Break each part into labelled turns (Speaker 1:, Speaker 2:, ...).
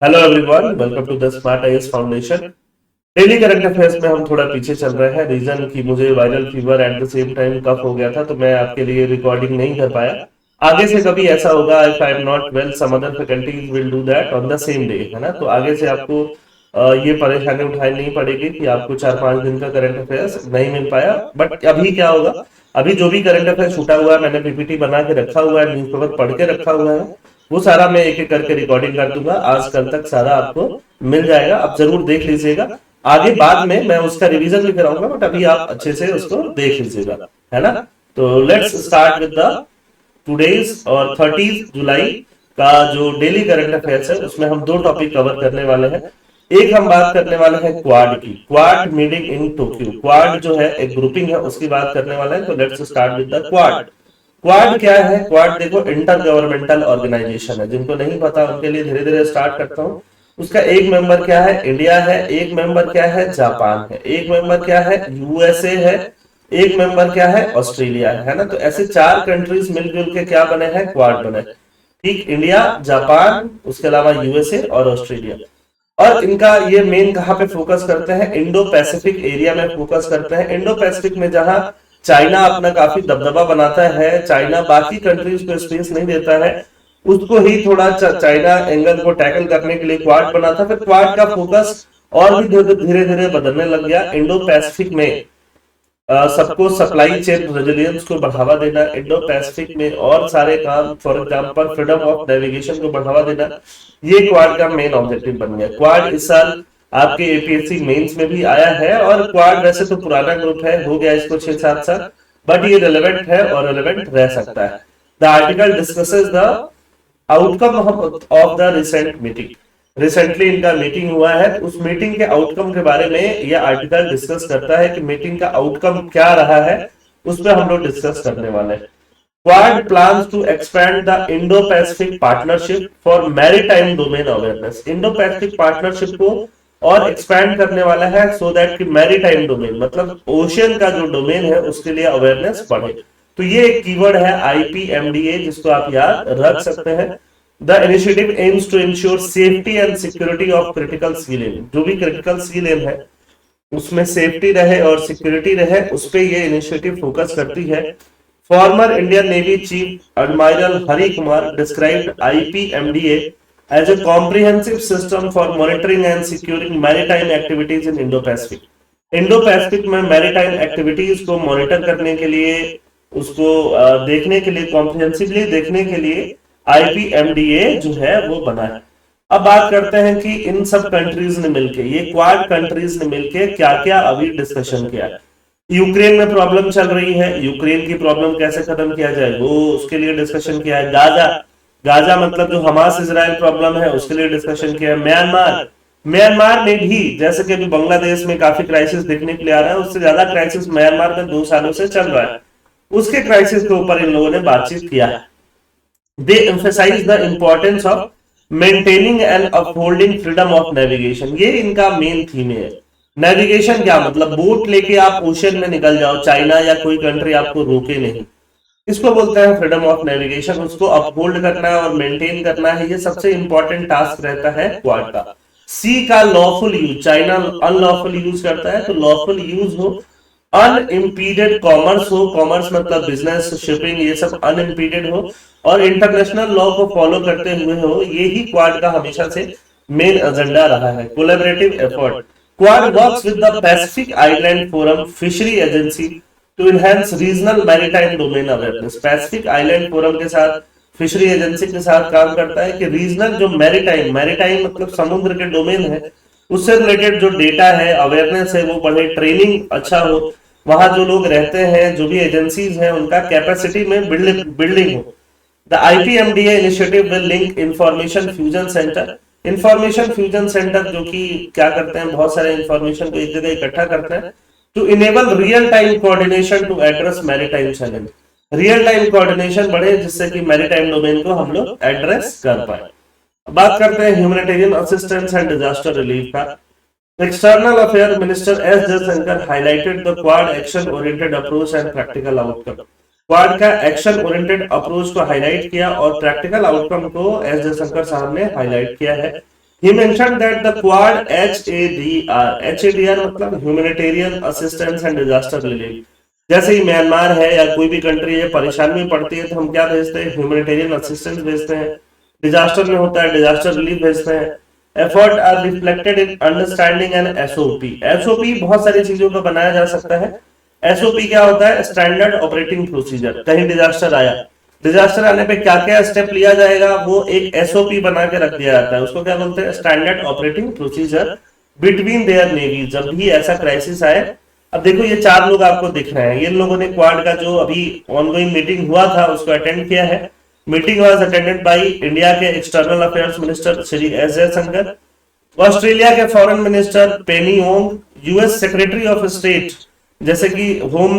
Speaker 1: Hello everyone, welcome to the smart IAS foundation. Daily current affairs में हम थोड़ा पीछे चल रहे हैं। रीजन कि मुझे viral fever at the same time cough हो गया था, तो मैं आपके लिए रिकॉर्डिंग नहीं कर पाया। आगे से कभी ऐसा होगा, if I am not well, some other faculties will do that on the same day, है ना। तो आगे से आपको ये परेशानी उठानी नहीं पड़ेगी कि आपको 4-5 दिन का करंट अफेयर्स नहीं मिल पाया। बट अभी क्या होगा, अभी जो भी करंट अफेयर छूटा हुआ है, मैंने पीपीटी बना के रखा हुआ है, न्यूज़पेपर पढ़ के रखा हुआ है, वो सारा मैं एक एक करके रिकॉर्डिंग कर दूंगा। आज कल तक सारा आपको मिल जाएगा, आप जरूर देख लीजिएगा। आगे बाद में मैं उसका रिवीजन भी कराऊंगा, बट अभी आप अच्छे से उसको देख लीजिएगा, है ना। तो let's start with the today's और 30 जुलाई का जो डेली करंट अफेयर्स है, उसमें हम दो टॉपिक कवर करने वाले हैं। एक हम बात करने वाले हैं क्वाड की, quad meeting in Tokyo. Quad जो है एक ग्रुपिंग है, उसकी बात करने वाले हैं। तो let's start with the quad. Quad क्या है? क्वाड देखो इंटर गवर्नमेंटल ऑर्गेनाइजेशन है। जिनको नहीं पता उनके लिए धीरे धीरे स्टार्ट करता हूँ। उसका एक मेंबर क्या है? इंडिया है। एक मेंबर क्या है? जापान है। एक मेंबर क्या है? यूएसए है। एक मेंबर क्या है? ऑस्ट्रेलिया है ना। तो ऐसे 4 कंट्रीज मिलजुल के क्या बने हैं? क्वाड बने। ठीक, इंडिया, जापान, उसके अलावा यूएसए और ऑस्ट्रेलिया। और इनका ये मेन कहाँ पे फोकस करते हैं? इंडो पैसिफिक एरिया में फोकस करते हैं। इंडो पैसिफिक में जहां चाइना अपना काफी दबदबा बनाता है, चाइना बाकी कंट्रीज को स्पेस नहीं देता है, उसको ही थोड़ा चाइना एंगल को टैकल करने के लिए क्वाड बना था। फिर क्वाड का फोकस और भी धीरे धीरे बदलने लग गया। इंडो पैसिफिक में सबको सप्लाई चेन रेजिलियंस को बढ़ावा देना, इंडो पैसिफिक में और सारे काम, for example freedom of navigation को बढ़ावा देना, ये क्वाड का मेन ऑब्जेक्टिव बन गया। क्वाड इस साल आपके एपीएससी मेंस में भी आया है, और क्वाड वैसे तो पुराना ग्रुप है, हो गया इसको 6-7 साल, बट ये रेलेवेंट है और रेलेवेंट रह सकता है। The article discusses the outcome of the recent meeting. Recently इनका मीटिंग हुआ है, उस मीटिंग के आउटकम के बारे में यह आर्टिकल डिस्कस करता है कि मीटिंग का आउटकम क्या रहा है, उस पर हम लोग डिस्कस करने वाले हैं। Quad plans to expand the Indo Pacific partnership for maritime domain awareness. Indo Pacific partnership को और एक्सपैंड करने वाला है, सो दैट कि मैरीटाइम डोमेन मतलब ओशियन का जो डोमेन है उसके लिए अवेयरनेस बढ़े। तो ये एक कीवर्ड है आईपीएमडीए, जिसको आप याद रख सकते हैं। The initiative aims to ensure safety and security of critical sea lane. जो भी क्रिटिकल सी लेन है उसमें सेफ्टी रहे और सिक्योरिटी रहे, उस पर ये इनिशिएटिव फोकस करती है। Former Indian navy chief admiral Hari Kumar described आईपीएमडीए as a comprehensive system for monitoring and securing maritime activities in Indo-Pacific. Indo-Pacific में maritime activities को मॉनिटर करने के लिए, उसको देखने के लिए, कॉम्प्रिहेंसिवली देखने के लिए आईपीएमडीए जो है वो बना है। अब बात करते हैं कि इन सब कंट्रीज ने मिलके, ये क्वाड कंट्रीज ने मिलके क्या क्या अभी डिस्कशन किया है। यूक्रेन में प्रॉब्लम चल रही है, यूक्रेन की प्रॉब्लम कैसे खत्म किया जाए वो उसके लिए डिस्कशन किया है। गाजा, गाजा मतलब जो हमास इजराइल प्रॉब्लम है उसके लिए डिस्कशन किया है। म्यांमार, म्यांमार में भी जैसे कि अभी बांग्लादेश में काफी क्राइसिस देखने के लिए आ रहा है, उससे ज्यादा क्राइसिस म्यांमार में 2 सालों से चल रहा है, उसके क्राइसिस के ऊपर इन लोगों ने बातचीत किया है। They emphasize the importance of maintaining and upholding freedom of navigation. ये इनका मेन थीम है। नेविगेशन क्या मतलब? बोट लेके आप ओशन में निकल जाओ, चाइना या कोई कंट्री आपको रोके नहीं, इसको बोलते हैं फ्रीडम ऑफ नेविगेशन। उसको अपहोल्ड करना और मेंटेन करना है, ये सबसे इंपॉर्टेंट टास्क रहता है क्वाड का। सी का lawful use, China unlawful use करता है, तो लॉफुल यूज हो, अनइम्पीडेड कॉमर्स हो, कॉमर्स मतलब बिजनेस, शिपिंग, ये सब अनइम्पीडेड हो, और इंटरनेशनल लॉ को फॉलो करते हुए हो। यही क्वाड का हमेशा से मेन एजेंडा रहा है। Collaborative effort, Quad works with the Pacific island forum fishery agency to enhance regional maritime domain awareness. Pacific island forum के साथ, फिशरी एजेंसी के साथ काम करता है कि रीजनल जो मैरीटाइम, मैरीटाइम मतलब समुद्र के डोमेन है, उससे रिलेटेड जो डेटा है, अवेयरनेस है, वो बढ़े, ट्रेनिंग अच्छा हो, वहां जो लोग रहते हैं, जो भी एजेंसीज हैं, उनका कैपेसिटी में बिल्डिंग हो। The आईपीएमडीए initiative will link information fusion centre. Information fusion centre जो कि क्या करते हैं, बहुत सारे इंफॉर्मेशन को एक जगह इकट्ठा करते हैं to enable real time coordination to address maritime challenge। Real time coordination बढ़े जिससे कि मैरीटाइम डोमेन को हम लोग एड्रेस कर पाए। बात करते हैं humanitarian assistance and disaster relief का। External affair minister S Jaishankar highlighted the Quad action oriented approach and practical outcome. Quad का एक्शन ओरिएंटेड अप्रोच को हाईलाइट किया और प्रैक्टिकल आउटकम को एस जयशंकर साहब ने हाईलाइट किया है। He mentioned that the Quad HADR मतलब humanitarian assistance and disaster relief, जैसे ही म्यांमार है या कोई भी कंट्री है परेशानी में पड़ती है तो हम क्या भेजते हैं, ह्यूमैनिटेरियन असिस्टेंस भेजते हैं, डिजास्टर में होता है डिजास्टर रिलीफ भेजते हैं। Effort are reflected in understanding and SOP. SOP बहुत सारी चीजों का बनाया जा सकता है। एसओपी क्या होता है, स्टैंडर्ड ऑपरेटिंग प्रोसीजर। कहीं डिजास्टर आया, डिजास्टर आने पे क्या क्या स्टेप लिया जाएगा वो एक एसओपी बना के रख दिया जाता है, उसको क्या बोलते हैं, standard operating procedure between their navy. जब भी ऐसा क्राइसिस आए, अब देखो ये चार लोग आपको दिख रहे हैं, ये लोगों ने क्वाड का जो अभी ऑनगोइंग मीटिंग हुआ था उसको अटेंड किया है। Meeting was attended by India के external affairs minister Shri S Jaishankar, Australia के foreign minister Penny Wong, US secretary of state, जैसे कि होम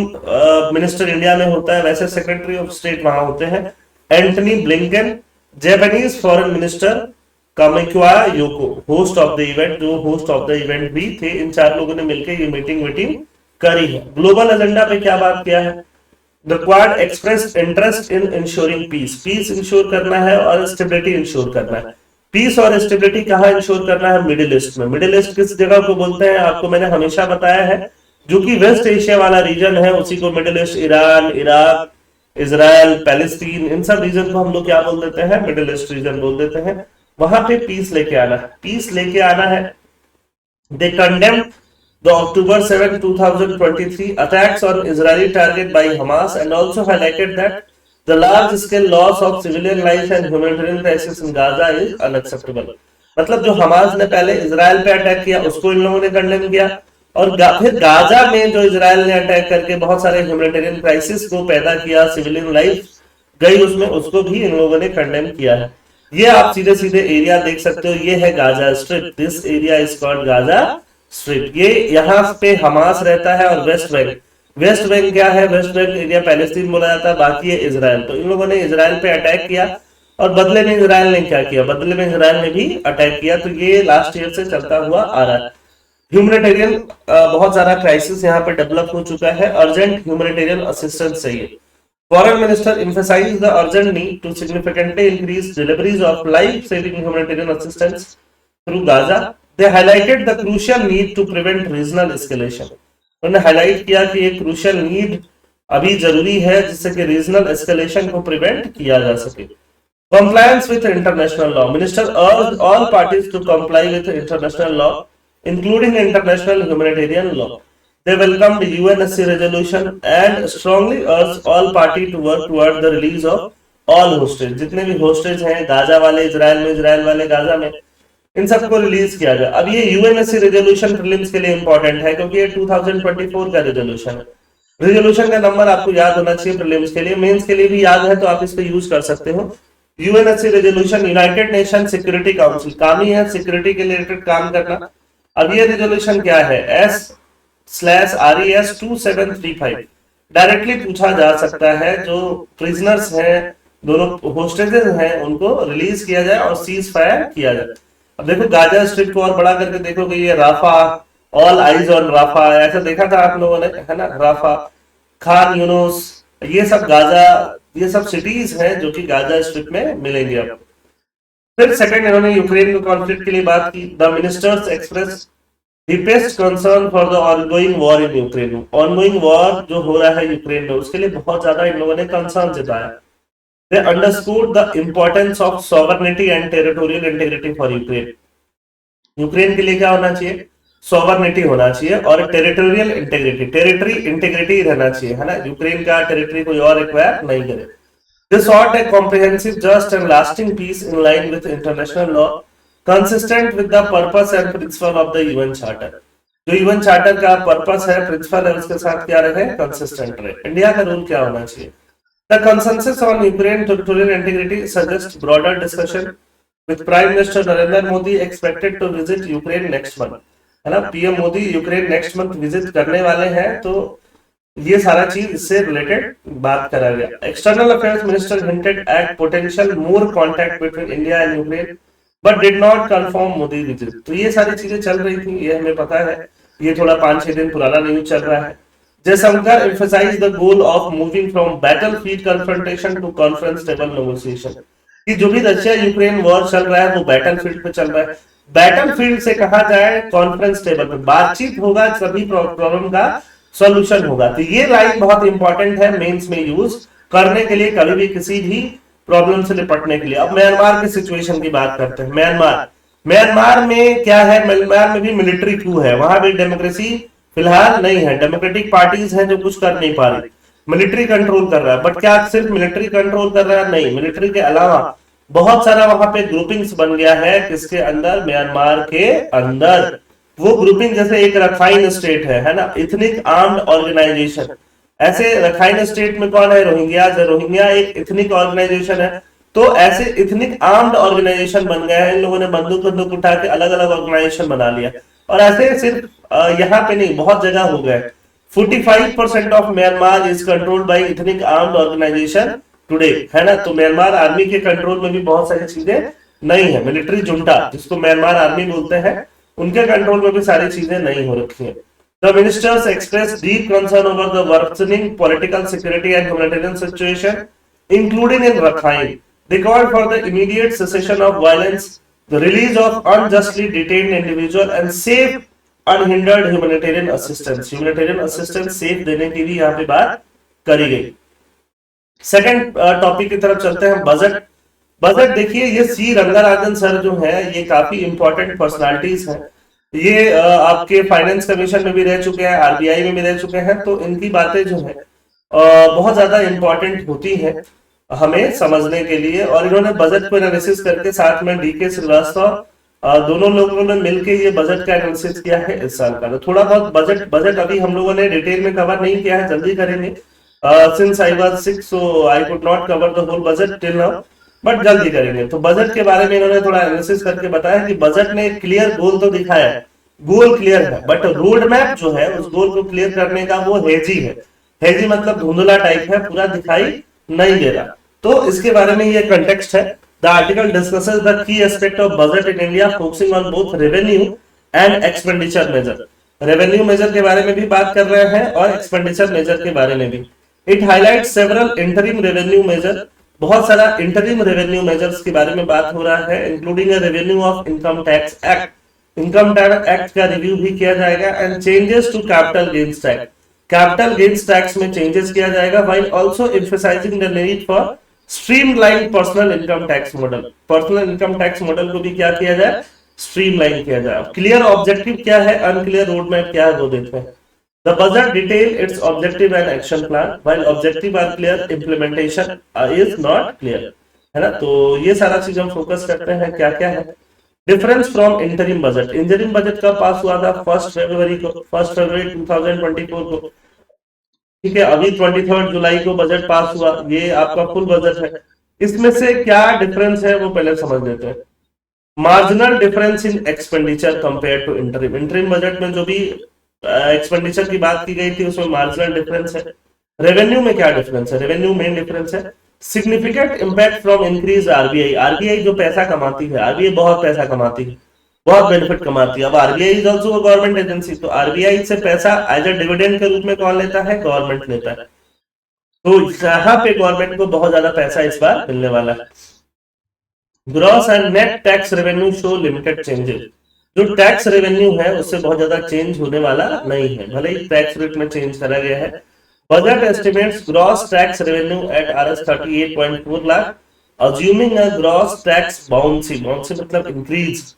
Speaker 1: मिनिस्टर इंडिया में होता है वैसे सेक्रेटरी ऑफ स्टेट वहां होते हैं, Antony Blinken, Japanese foreign minister Kamikawa Yoko, host of the event, जो होस्ट ऑफ द इवेंट भी थे। इन चार लोगों ने मिलकर ये मीटिंग करी है। ग्लोबल एजेंडा पे क्या बात किया है, the Quad express interest in ensuring peace, peace ensure करना है और स्टेबिलिटी इंश्योर करना है। पीस और स्टेबिलिटी कहाँ इंश्योर करना है, मिडिल ईस्ट में। मिडिल ईस्ट किस जगह को बोलते हैं, आपको मैंने हमेशा बताया है, जो कि वेस्ट एशिया वाला रीजन है उसी को middle east, Iran, Iraq, Israel, Palestine, इन सब रीजन को हम लोग क्या बोल देते हैं, मिडिल ईस्ट रीजन बोल देते हैं। वहां पे पीस लेके आना है, पीस लेके आना है। दे condemned the October 7, 2023 attacks on Israeli target by Hamas and also highlighted that the large-scale loss of civilian lives and humanitarian crisis in Gaza is unacceptable। मतलब जो हमास ने पहले इजराइल पे अटैक किया उसको इन लोगों ने कंडेम किया, और फिर गाजा में जो इजराइल ने अटैक करके बहुत सारे ह्यूमैनिटेरियन क्राइसिस को पैदा किया, सिविलियन लाइफ गई उसमें, उसको भी इन लोगों ने कंडेम किया है। ये आप सीधे सीधे एरिया देख सकते हो, ये है Gaza strip, this area is called Gaza strip. ये यहाँ पे हमास रहता है। और वेस्ट बैंक, वेस्ट बैंक क्या है, वेस्ट बैंक एरिया पैलेस्टीन बोला जाता है, बाकी है इजराइल। तो इन लोगों ने इजराइल पे अटैक किया और बदले में इजराइल ने क्या किया, बदले में इजराइल ने भी अटैक किया। तो ये लास्ट ईयर से चलता हुआ आ रहा है। ह्यूमैनिटेरियन बहुत सारा क्राइसिस यहाँ पे डेवलप हो चुका है, अर्जेंट ह्यूमैनिटेरियन असिस्टेंस चाहिए। Foreign minister emphasized the urgent need to significantly increase deliveries of life-saving humanitarian assistance through Gaza. They highlighted the crucial need to prevent regional escalation. उन्होंने highlight किया कि एक क्रूशियल नीड अभी जरूरी है जिससे कि रीजनल एस्केलेशन को प्रिवेंट किया जा सके। Compliance with international law. Minister urged all parties to comply with international law, including international humanitarian law. They welcomed the UNSC resolution and strongly urged all parties to work toward the release of all hostages. जितने भी hostage हैं Gaza वाले Israel में, Israel वाले Gaza में, इन सबको release किया जाए। अब ये यूएनएससी रेजोल्यूशन प्रीलिम्स के लिए इंपॉर्टेंट है क्योंकि ये 2024 का रेजोल्यूशन है। रेजोल्यूशन का नंबर आपको याद होना चाहिए प्रीलिम्स के लिए, मेंस के लिए भी याद है तो आप इसको यूज कर सकते हो। UNSC resolution, United nation security council, काम ही है सिक्योरिटी के रिलेटेड काम करना। अब ये रेजोल्यूशन क्या है, S/RES 2735 डायरेक्टली पूछा जा सकता है, जो प्रिजनर्स हैं, दोनों होस्टेजेस हैं, उनको रिलीज किया जाए और सीज फायर किया जाए। अब देखो गाजा स्ट्रिप को और बड़ा करके देखोगे, ये Rafah, all eyes on Rafah, ऐसा देखा था आप लोगों ने, है ना, राफा, खान यूनुस, ये सब गाजा, ये सब सिटीज हैं जो कि गाजा स्ट्रिप में मिलेंगे आपको। फिर सेकंड इन्होंने यूक्रेन के कॉन्फ्लिक्ट के लिए बात की। The ministers express deepest concern for the ongoing war in Ukraine. Ongoing war जो हो रहा है यूक्रेन में उसके लिए बहुत ज्यादा इन लोगों ने कंसर्न जताया। They understood the importance of sovereignty and territorial integrity for Ukraine. Ukraine के लिए क्या होना चाहिए, सॉवर्निटी होना चाहिए और टेरिटोरियल इंटेग्रिटी, टेरिटरी इंटेग्रिटी रहना चाहिए, है ना, यूक्रेन का टेरिटरी कोई और एक्वायर नहीं करे। They sought a comprehensive, just and lasting peace in line with international law, consistent with the purpose and principle of the UN Charter. जो UN Charter का पर्पस है, प्रिंसिपल है, उसके साथ क्या रहे, कंसिस्टेंट रहे। इंडिया का रूल क्या होना चाहिए। The consensus on Ukraine territorial integrity suggests broader discussion with Prime Minister Narendra Modi expected to visit Ukraine next month, है ना, PM Modi Ukraine next month visit करने वाले हैं, तो ये सारा चीज इससे रिलेटेड बात करा गया। External affairs minister hinted at potential more contact between India and Ukraine but did not confirm Modi visit। तो ये सारी चीजें चल रही थी, ये हमें पता है, ये थोड़ा 5-6 दिन पुराना न्यूज चल रहा है। Jaishankar emphasized the goal of moving from battlefield confrontation to conference table negotiation। कि जो भी रशिया यूक्रेन वॉर चल रहा है वो बैटल फील्ड पे चल रहा है। बैटल फील्ड से कहा जाए कॉन्फ्रेंस टेबल पे बातचीत होगा, सभी प्रॉब्लम का सॉल्यूशन होगा। तो ये लाइन बहुत इंपॉर्टेंट है मेंस में यूज करने के लिए, कभी भी किसी भी प्रॉब्लम से निपटने के लिए। अब म्यांमार की सिचुएशन की बात करते हैं। म्यांमार म्यांमार में क्या है, म्यांमार में भी मिलिट्री कू है, वहां भी डेमोक्रेसी फिलहाल नहीं है, डेमोक्रेटिक पार्टीज हैं जो कुछ कर नहीं पा रही, मिलिट्री कंट्रोल कर रहा है। बट क्या सिर्फ मिलिट्री कंट्रोल कर रहा है? नहीं, मिलिट्री के अलावा बहुत सारा वहां पे ग्रुपिंग्स बन गया है, किसके अंदर? म्यांमार के अंदर। वो ग्रुपिंग जैसे एक रखाइन स्टेट है ना, इथनिक आर्म्ड ऑर्गेनाइजेशन। ऐसे रखाइन स्टेट में कौन है? रोहिंग्या। रोहिंग्या एक इथनिक ऑर्गेनाइजेशन है। तो ऐसे इथनिक आर्म्ड ऑर्गेनाइजेशन बन गया है, इन लोगों ने बंदूक उठा के अलग अलग ऑर्गेनाइजेशन बना लिया। और ऐसे सिर्फ यहाँ पे नहीं, बहुत जगह हो गए। 45% of Myanmar is controlled by ethnic armed organization today, है ना। तो म्यांमार आर्मी के कंट्रोल में भी बहुत सारी चीजें नहीं है। मिलिट्री जुंटा जिसको म्यांमार आर्मी बोलते हैं, उनके कंट्रोल में भी सारी चीजें नहीं हो रखी है। The ministers expressed deep concern over the worsening political security and humanitarian situation, including in Rakhine. They called for the immediate cessation of violence, the release of unjustly detained individuals, and safe unhindered humanitarian assistance. Humanitarian assistance safe देने की भी यहाँ पे बात करी गई। Second topic की तरफ चलते हैं, बजट। बजट देखिए, ये सी रंगाराजन सर जो है, ये काफी इंपॉर्टेंट पर्सनालिटीज हैं। ये आपके फाइनेंस कमीशन में भी रह चुके हैं, आरबीआई में भी रह चुके हैं। तो इनकी बातें जो है बहुत ज्यादा इंपॉर्टेंट होती है हमें समझने के लिए। और इन्होंने बजट को एनालिसिस करके साथ में डीके श्रीवास्तव, दोनों लोगों ने मिलकर ये बजट का एनालिसिस किया है इस साल का। तो थोड़ा बहुत बजट अभी हम लोगों ने डिटेल में कवर नहीं किया है, जल्दी करेंगे। Since I was sick so I could not cover the whole budget till now, but जल्दी करेंगे। तो बजट के बारे में इन्होंने थोड़ा एनालिसिस करके बताया कि बजट ने क्लियर गोल तो दिखाया है, गोल क्लियर है, बट रोड मैप जो है उस गोल को क्लियर करने का वो हेजी है। हेजी मतलब धुंधला टाइप है, पूरा दिखाई नहीं दे रहा। तो इसके बारे में ये कंटेक्स्ट है। The article discusses the key aspect of budget in India, focusing on both revenue and expenditure measure. Revenue measure के बारे में भी बात कर रहे हैं और एक्सपेंडिचर मेजर के बारे में भी। It highlight several interim revenue measure, बहुत सारा इंटरिम रेवेन्यू मेजर्स के बारे में बात हो रहा है, including revenue of income tax act. Income tax act का रिव्यू भी किया जाएगा। And changes to capital gains tax, capital gains tax में चेंजेस किया जाएगा, while also emphasising the need for streamline personal income tax model. Personal income tax model को भी क्या किया जाए? स्ट्रीमलाइन किया जाए। क्लियर ऑब्जेक्टिव क्या है, अनक्लियर रोड मैप क्या है, वो देखते हैं। The budget detail its objective and action plan, while objective are clear, implementation is not clear, है ना। तो ये सारा चीज हम फोकस करते हैं क्या क्या है। Difference from interim budget, interim budget का पास हुआ था 1 फरवरी 2024 को, ठीक है। अभी 23 जुलाई को बजट पास हुआ, ये आपका फुल बजट है। इसमें से क्या डिफरेंस है वो पहले समझ लेते हैं। Marginal difference in expenditure compare to interim, interim budget में जो भी एक्सपेंडिचर की बात की गई थी उसमें मार्जिनल डिफरेंस है। रेवेन्यू में क्या डिफरेंस है? रेवेन्यू मेन डिफरेंस है। Significant impact from increase RBI, RBI जो पैसा कमाती है, आरबीआई बहुत पैसा कमाती है, बहुत बेनिफिट कमाती है। अब RBI is also a government agency, तो आरबीआई से पैसा एज अ डिविडेंड के रूप में कौन लेता है? गवर्नमेंट लेता है। तो यहाँ पे गवर्नमेंट को बहुत ज्यादा पैसा इस बार मिलने वाला है। Gross and net tax revenue show limited changes, जो टैक्स रेवेन्यू है उससे बहुत ज्यादा चेंज होने वाला नहीं है, भले ही टैक्स रेट में चेंज करा गया है। Budget estimates gross tax revenue at Rs 38.4 lakh, assuming a gross tax bouncy मतलब increase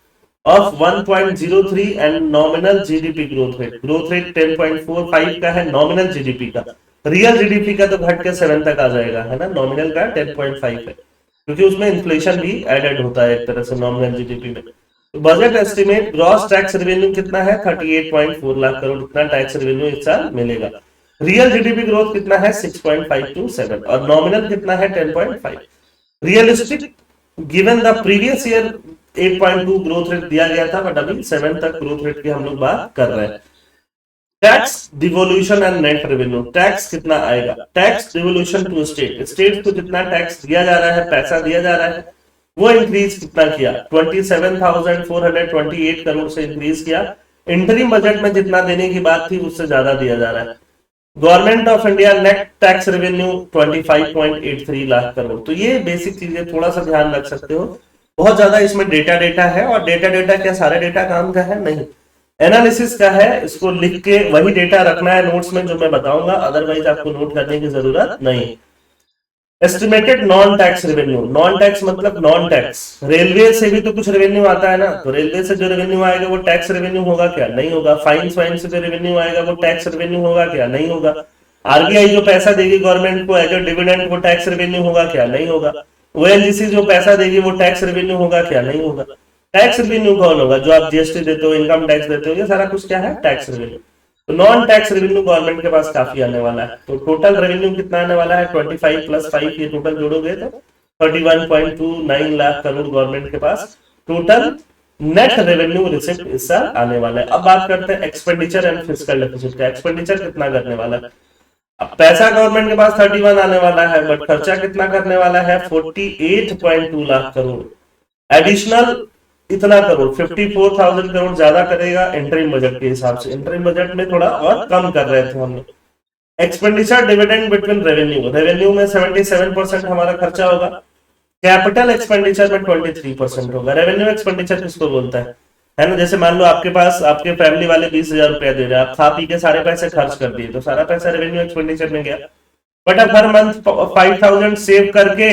Speaker 1: of 1.03 and nominal GDP growth rate 10.45 का है नॉमिनल जीडीपी का, रियल जीडीपी का तो घट के 7 तक आ जाएगा, है ना। नॉमिनल का 10.5 है क्योंकि उसमें इन्फ्लेशन भी एडेड होता है एक तरह से नॉमिनल जीडीपी में। तो budget estimate gross tax revenue कितना है? 38.4 लाख करोड़, इतना टैक्स रेवेन्यू इस साल मिलेगा। रियल जीडीपी ग्रोथ कितना है? 6.527 और नॉमिनल कितना है? 10.5। Realistic given the previous year 8.2 growth rate दिया गया था, बट अभी 7 तक ग्रोथ रेट की हम लोग बात कर रहे हैं। Tax devolution and net revenue, tax कितना आएगा? Tax devolution to state, state को जितना टैक्स दिया जा रहा है, पैसा दिया जा रहा है, वो इंक्रीज कितना किया? 27,428 करोड़ से इंक्रीज किया। इंटरिम बजट में जितना देने की बात थी उससे ज्यादा दिया जा रहा है। Government of India net tax revenue 25.83 lakh crore. तो ये बेसिक चीजें थोड़ा सा ध्यान रख सकते हो। बहुत ज्यादा इसमें डेटा है, और डेटा क्या सारे डेटा काम का है नहीं, एनालिसिस का है। इसको लिख के वही डेटा रखना है नोट्स में जो मैं बताऊंगा, अदरवाइज आपको नोट करने की जरूरत नहीं। Estimated non tax revenue, non tax मतलब नॉन टैक्स, रेलवे से भी तो कुछ रेवेन्यू आता है ना, तो रेलवे से जो रेवेन्यू आएगा वो टैक्स रेवेन्यू होगा क्या? नहीं होगा। फाइन वाइन से जो रेवेन्यू आएगा वो टैक्स रेवेन्यू होगा क्या? नहीं होगा। आरबीआई जो पैसा देगी गवर्नमेंट को एज ए डिविडेंड, वो टैक्स रेवेन्यू होगा क्या? नहीं होगा। ओएनजीसी जो पैसा देगी वो टैक्स रेवेन्यू होगा क्या? नहीं होगा। टैक्स रेवेन्यू कौन होगा? जो आप जीएसटी देते हो, इनकम टैक्स देते हो, ये सारा कुछ क्या है? Tax revenue. तो नॉन टैक्स रेवेन्यू गवर्नमेंट के पास काफी आने वाला है। तो टोटल रेवेन्यू कितना आने वाला है? 25 + 5, ये टोटल जोड़ोगे तो 31.29 लाख करोड़ गवर्नमेंट के पास टोटल नेट रेवेन्यू रिसिप्ट इस साल आने वाला है। अब बात करते हैं एक्सपेंडिचर एंड फिस्कल डेफिसिट का। एक्सपेंडिचर कितना करने वाला है? अब पैसा गवर्नमेंट के पास 31 आने वाला है, बट खर्चा कितना करने वाला है? 48.2 लाख करोड़। एडिशनल इतना करोड़, 54,000 करोड़ ज्यादा करेगा इंटरिम बजट के हिसाब से। इंटरिम बजट में थोड़ा और कम कर रहे थे हम लोग। Expenditure dividend between revenue, revenue में 77% हमारा खर्चा होगा, कैपिटल एक्सपेंडिचर में 23% होगा। रेवेन्यू एक्सपेंडिचर किसको बोलता है ना? जैसे मान लो आपके पास आपके फैमिली वाले 20,000 रुपया दे रहे हैं, आप खा पी के सारे पैसे खर्च कर दिए, तो सारा पैसा रेवेन्यू एक्सपेंडिचर में गया। बट अब हर मंथ 5,000 सेव करके,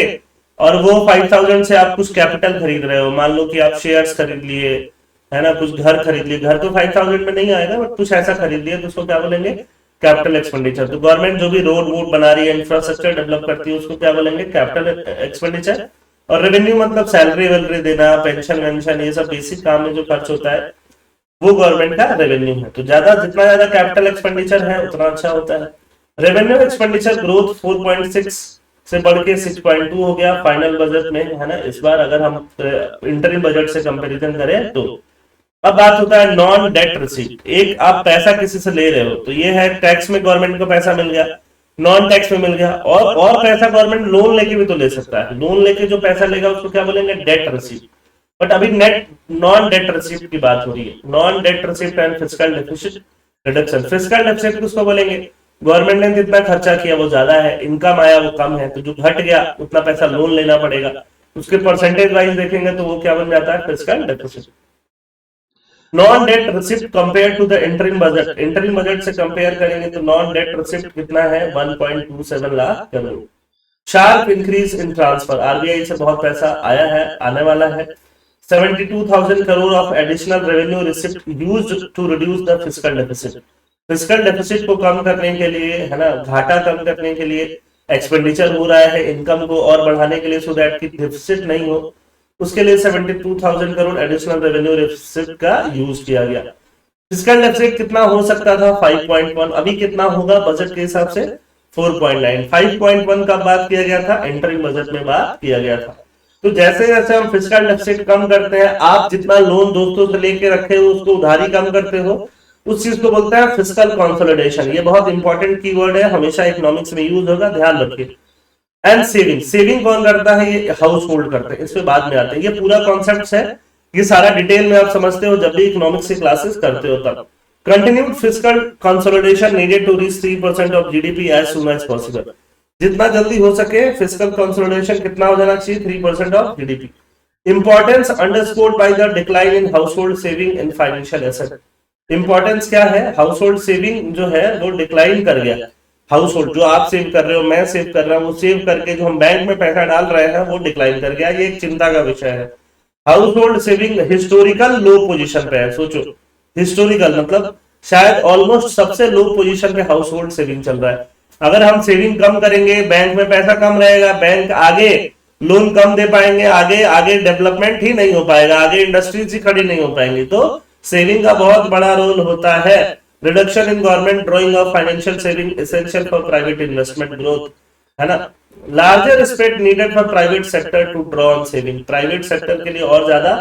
Speaker 1: और वो 5,000 से आप कुछ कैपिटल खरीद रहे हो, मान लो कि आप शेयर्स खरीद लिए है ना, कुछ घर खरीद लिए, घर तो 5,000 में नहीं आएगा, बट कुछ ऐसा खरीद लिया, तो उसको क्या बोलेंगे? Capital expenditure. तो गवर्नमेंट जो भी रोड वोड बना रही है, इंफ्रास्ट्रक्चर डेवलप करती है, उसको क्या बोलेंगे? Capital expenditure. और रेवेन्यू मतलब सैलरी वैलरी देना, पेंशन वेंशन, ये सब बेसिक काम में जो खर्च होता है वो गवर्नमेंट का रेवेन्यू है। तो जितना ज्यादा कैपिटल एक्सपेंडिचर है उतना अच्छा होता है। रेवेन्यू एक्सपेंडिचर ग्रोथ 4.6 से बढ़ के 6.2 हो गया फाइनल बजट में, है ना, इस बार अगर हम इंटरिम बजट से कंपैरिजन करें तो। अब बात होता है नॉन डेट रिसीट। एक आप पैसा किसी से ले रहे हो, तो ये है टैक्स में गवर्नमेंट को पैसा मिल गया, नॉन टैक्स में मिल गया, और पैसा गवर्नमेंट लोन लेके भी तो ले सकता है। लोन लेके जो पैसा लेगा उसको क्या बोलेंगे? Debt receipt. बट अभी नेट नॉन डेट रिसीट की बात हो रही है। Non debt receipt and fiscal deficit reduction. Fiscal deficit किसको बोलेंगे? गवर्नमेंट ने जितना खर्चा किया वो ज्यादा है, इनकम आया वो कम है, तो जो घट गया उतना पैसा लोन लेना पड़ेगा, उसके परसेंटेज वाइज देखेंगे तो वो क्या बन जाता है? Fiscal deficit. Non debt receipt compare to the interim budget, interim budget से कंपेयर करेंगे तो नॉन डेट रिसिप्ट कितना है? 1.27 lakh crore. Sharp increase in transfer, RBI से बहुत पैसा आया है, आने वाला है। 72,000 crore of additional revenue receipt used to reduce the fiscal deficit. Fiscal deficit को कम करने के लिए, है ना, घाटा कम करने के लिए एक्सपेंडिचर हो रहा है, इनकम को और बढ़ाने के लिए, सो दैट की डेफिसिट नहीं हो, उसके लिए 72,000 करोड़ एडिशनल रेवेन्यू डेफिसिट का यूज किया गया। फिस्कल डेफिसिट कितना हो सकता था? 5.1। अभी कितना होगा बजट के हिसाब से? 4.9। 5.1 का बात किया गया था, इंटरिम बजट में बात किया गया था। तो जैसे जैसे हम फिस्कल डेफिसिट कम करते हैं, आप जितना लोन दोस्तों से लेके रखे हो उसको उधारी कम करते हो, उस चीज को बोलते हैं फिस्कल कंसोलिडेशन। ये बहुत इंपॉर्टेंट कीवर्ड है, हमेशा इकोनॉमिक्स में यूज होगा, ध्यान रखिए। एंड सेविंग, सेविंग कौन करता है? ये हाउस होल्ड करते हैं, इस पे बाद में आते हैं। ये पूरा कॉन्सेप्ट है, ये सारा डिटेल में आप समझते हो जब भी इकोनॉमिक्स की क्लासेस करते हो तब। Continued fiscal consolidation needed to reach 3% of GDP as soon as possible. जितना जल्दी हो सके फिस्कल कंसोलिडेशन कितना हो जाना चाहिए? 3% of GDP. Importance underscored by the decline in household saving in financial asset. Importance क्या है? हाउस होल्ड सेविंग जो है वो डिक्लाइन कर गया। हाउस होल्ड जो आप सेव कर रहे हो, मैं सेव कर रहा हूँ, वो सेव करके जो हम बैंक में पैसा डाल रहे हैं वो डिक्लाइन कर गया। ये एक चिंता का विषय है। हाउस होल्ड सेविंग हिस्टोरिकल लो पोजीशन पे है। सोचो, हिस्टोरिकल मतलब शायद ऑलमोस्ट सबसे लो पोजीशन पे हाउस होल्ड सेविंग चल रहा है। अगर हम सेविंग कम करेंगे, बैंक में पैसा कम रहेगा, बैंक आगे लोन कम दे पाएंगे, आगे डेवलपमेंट ही नहीं हो पाएगा, आगे इंडस्ट्रीज ही खड़ी नहीं हो पाएंगी। तो सेविंग का बहुत बड़ा रोल होता है। Reduction in government drawing of financial saving essential for private investment growth, है ना। Larger space needed for private sector to draw on saving. Private sector के लिए और ज्यादा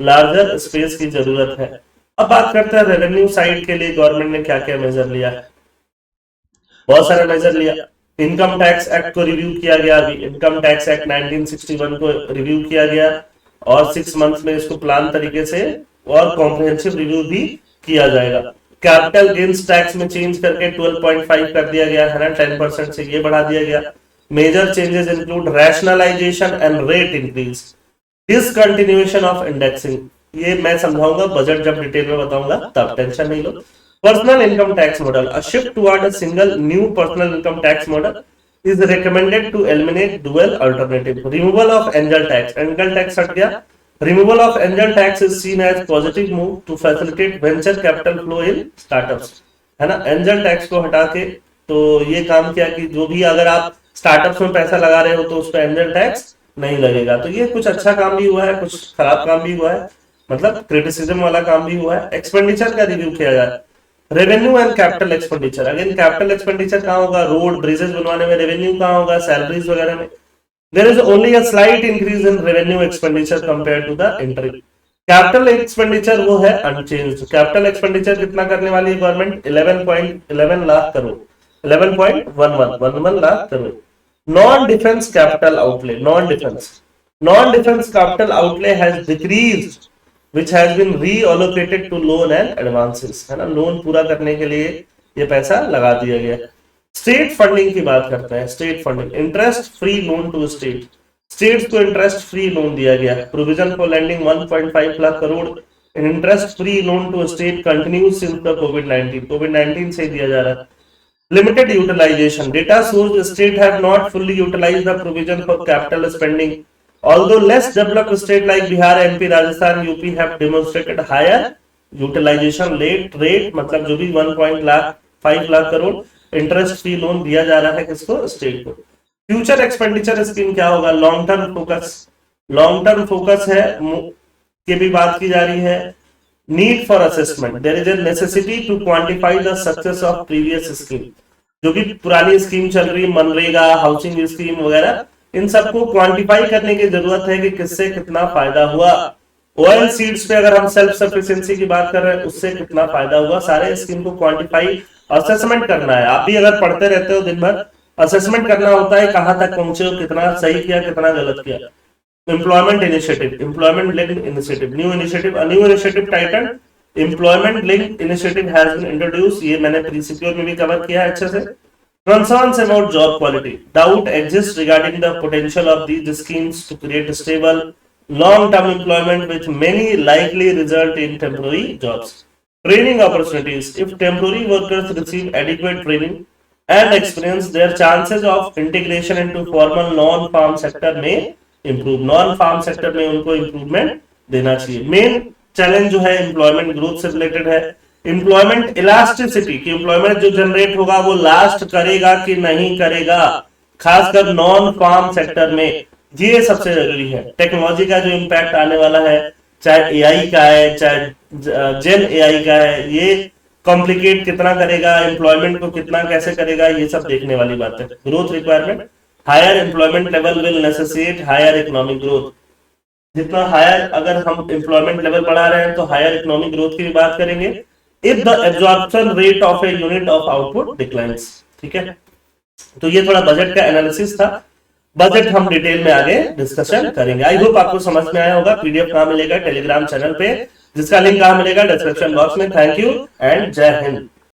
Speaker 1: लार्जर स्पेस की जरूरत है। अब बात करते हैं रेवेन्यू साइड के लिए गवर्नमेंट ने क्या क्या मेजर लिया है। बहुत सारे मेजर लिया। इनकम टैक्स एक्ट को रिव्यू किया गया, अभी इनकम टैक्स एक्ट 1961 को रिव्यू किया गया और 6 मंथ्स में इसको प्लान तरीके से और कॉम्प्रिहेंसिव रिव्यू भी किया जाएगा। कैपिटल गेन्स टैक्स में चेंज करके 12.5 कर दिया गया है ना, 10% से ये बढ़ा दिया गया। Major changes include rationalisation and rate increase, discontinuation of indexing, ये मैं समझाऊंगा बजट जब डिटेल में बताऊंगा, तब टेंशन नहीं लो। Personal income tax model, a shift toward a single new personal income tax model is recommended to eliminate dual alternative. Removal of angel tax, angel tax हट गया। Removal of angel tax is seen as positive move to facilitate venture capital flow in startups, है ना। angel tax को हटा के तो ये काम किया कि जो भी अगर आप स्टार्टअप्स में पैसा लगा रहे हो तो उस पर एंजल टैक्स नहीं लगेगा। तो ये कुछ अच्छा काम भी हुआ है, कुछ खराब काम भी हुआ है, मतलब क्रिटिसिज्म वाला काम भी हुआ है। एक्सपेंडिचर का रिव्यू किया जाए, revenue and capital expenditure, again capital expenditure कहाँ होगा, रोड ब्रिजेस बनवाने में, रेवेन्यू कहाँ होगा, सैलरीज वगैरह में। There is only a slight increase in revenue expenditure compare to the entry. Capital expenditure वो है अनचेंज्ड। कैपिटल एक्सपेंडिचर कितना करने वाली है government, 11.11 lakh crore, 11.11 lakh crore. Non defence capital outlay, non defence capital outlay has decreased which has been reallocated to loan and advances, है ना, loan पूरा करने के लिए ये पैसा लगा दिया गया। स्टेट फंडिंग की बात करते हैं, state funding, interest free loan to state, states को इंटरेस्ट फ्री लोन दिया गया। Provision for lending 1.5 lakh crore in interest free loan to state continues since the कोविड-19 से दिया जा रहा है। Limited utilisation, data shows the state have not fully utilized the provision for capital spending. Although less developed state like Bihar, MP, Rajasthan, UP have demonstrated higher utilization rate, मतलब जो भी 1.5 lakh crore interest free loan दिया जा रहा है किसको, state को। Future expenditure scheme क्या होगा, लॉन्ग टर्म फोकस है की भी बात की जा रही है। Need for assessment, there is a necessity to quantify the success of previous scheme, जो भी पुरानी स्कीम चल रही है, मनरेगा, हाउसिंग स्कीम वगैरह, इन सबको क्वांटिफाई करने की जरूरत है कि किससे कितना फायदा हुआ। ऑयल सीड्स पे अगर हम सेल्फ सफिशिएंसी की बात कर रहे हैं, उससे कितना फायदा हुआ, सारे स्कीम को क्वांटिफाई असेसमेंट करना है। आप भी अगर पढ़ते रहते हो दिन भर, असेसमेंट करना होता है कहां तक पहुंचे हो, कितना सही किया, कितना गलत किया। Employment initiative, employment linked initiative, new initiative title employment linked initiative has been introduce, ये मैंने प्रीसिक्योर में भी कवर किया है अच्छे से। Concerns about job quality. Doubt exists regarding the potential of these schemes to create stable, long-term employment, with many likely result in temporary jobs. Training opportunities. If temporary workers receive adequate training and experience, their chances of integration into formal non-farm sector may improve. Non-farm sector में उनको improvement देना चाहिए। Main challenge जो है employment growth से related है। Employment elasticity, कि employment जो जनरेट होगा वो लास्ट करेगा कि नहीं करेगा, खासकर नॉन फार्म सेक्टर में, ये सबसे जरूरी है। टेक्नोलॉजी का जो इम्पैक्ट आने वाला है, चाहे एआई का है, चाहे जेन एआई का है, ये कॉम्प्लिकेट कितना करेगा, एम्प्लॉयमेंट को कितना कैसे करेगा, ये सब देखने वाली बात है। Growth requirement, higher employment level will necessitate higher economic growth. जितना हायर अगर हम एम्प्लॉयमेंट लेवल बढ़ा रहे हैं तो हायर इकोनॉमिक ग्रोथ की भी बात करेंगे। if the absorption rate of a unit of output declines, ठीक है। तो ये थोड़ा बजट का एनालिसिस था, बजट हम डिटेल में आगे डिस्कशन करेंगे। आई होप आपको समझ में आया होगा। पीडीएफ कहाँ मिलेगा, टेलीग्राम चैनल पे, जिसका लिंक कहाँ मिलेगा, डिस्क्रिप्शन बॉक्स में। थैंक यू एंड जय हिंद।